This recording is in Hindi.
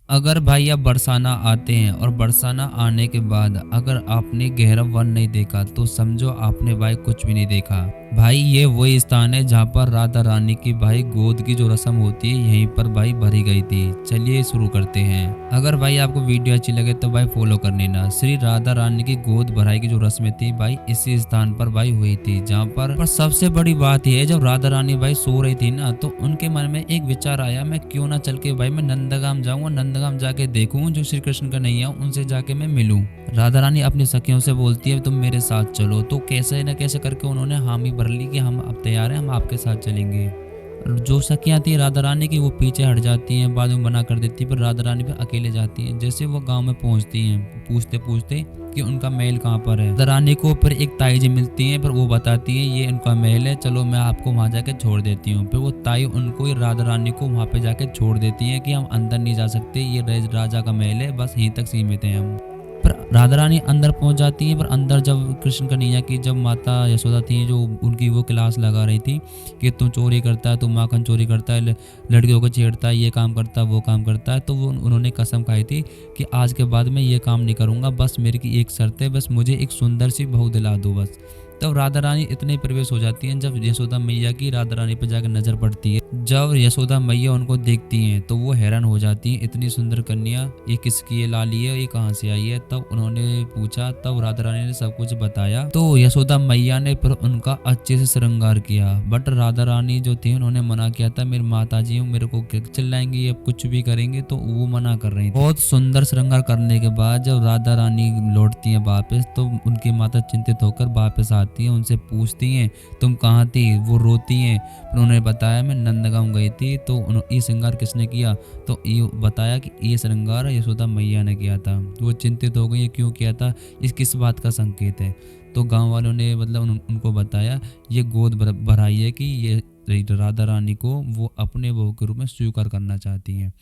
अगर भाई आप बरसाना आते हैं और बरसाना आने के बाद अगर आपने गहरा वन नहीं देखा तो समझो आपने भाई कुछ भी नहीं देखा। भाई ये वही स्थान है जहाँ पर राधा रानी की भाई गोद की जो रस्म होती है यहीं पर भाई भरी गई थी। चलिए शुरू करते हैं। अगर भाई आपको वीडियो अच्छी लगे तो भाई फॉलो कर लेना। श्री राधा रानी की गोद भराई की जो रस्में थी भाई इसी स्थान पर भाई हुई थी जहाँ पर सबसे बड़ी बात यह है जब राधा रानी भाई सो रही थी ना तो उनके मन में एक विचार आया, मैं क्यों ना चल के भाई मैं नंदगाम जाऊंगा, नंदगाम जाके देखूं जो श्री कृष्ण का नैया उनसे जाके मैं मिलूं। राधा रानी अपनी सखियों से बोलती है तुम मेरे साथ चलो, तो कैसे न कैसे करके उन्होंने हामी भर ली कि हम अब तैयार हैं, हम आपके साथ चलेंगे। और जो सखियां थी राधा रानी की वो पीछे हट जाती हैं, बाद में मना कर देती है, पर राधा रानी भी अकेले जाती हैं। जैसे वो गांव में पहुंचती हैं पूछते पूछते कि उनका महल कहाँ पर है। राधा रानी को फिर एक ताई जी मिलती हैं, फिर वो बताती है ये उनका महल है, चलो मैं आपको वहां जाके छोड़ देती हूँ। फिर वो ताई उनको राधा रानी को वहां पे जाके छोड़ देती है कि हम अंदर नहीं जा सकते, ये राजा का महल है, बस यहीं तक सीमित है हम। पर राधा रानी अंदर पहुंच जाती है, पर अंदर जब कृष्ण कन्हैया की जब माता यशोदा थी जो उनकी वो क्लास लगा रही थी कि तू चोरी करता है, तू माखन चोरी करता है, लड़कियों को छेड़ता है, ये काम करता है, वो काम करता है, तो वो उन्होंने कसम खाई थी कि आज के बाद मैं ये काम नहीं करूंगा, बस मेरी की एक शर्त है, बस मुझे एक सुंदर सी बहू दिला दो बस। तब राधा रानी इतने प्रवेश हो जाती हैं जब यशोदा मैया की राधा रानी पर जाकर नजर पड़ती है। जब यशोदा मैया उनको देखती हैं तो वो हैरान हो जाती हैं, इतनी सुंदर कन्या, ये किसकी है, लाली है, ये कहाँ से आई है। तब उन्होंने पूछा, तब राधा रानी ने सब कुछ बताया। तो यशोदा मैया ने फिर उनका अच्छे से श्रृंगार किया, बट राधा रानी जो थी उन्होंने मना किया था, मेरी माता जी मेरे को चिल्लाएंगी, अब कुछ भी करेंगे, तो वो मना कर रही थी। बहुत सुंदर श्रृंगार करने के बाद जब राधा रानी लौटती है वापस तो उनकी माता चिंतित होकर वापस आती है, उनसे पूछती हैं तुम कहाँ थी। वो रोती हैं, उन्होंने बताया मैं नंदगांव गई थी। तो ये श्रृंगार किसने किया, तो ये बताया कि ये श्रृंगार यशोदा मैया ने किया था। वो चिंतित हो गई, ये क्यों किया था, इस किस बात का संकेत है। तो गांव वालों ने मतलब उनको बताया ये गोद भराई है कि ये राधा रानी को वो अपने बहू के रूप में स्वीकार करना चाहती हैं।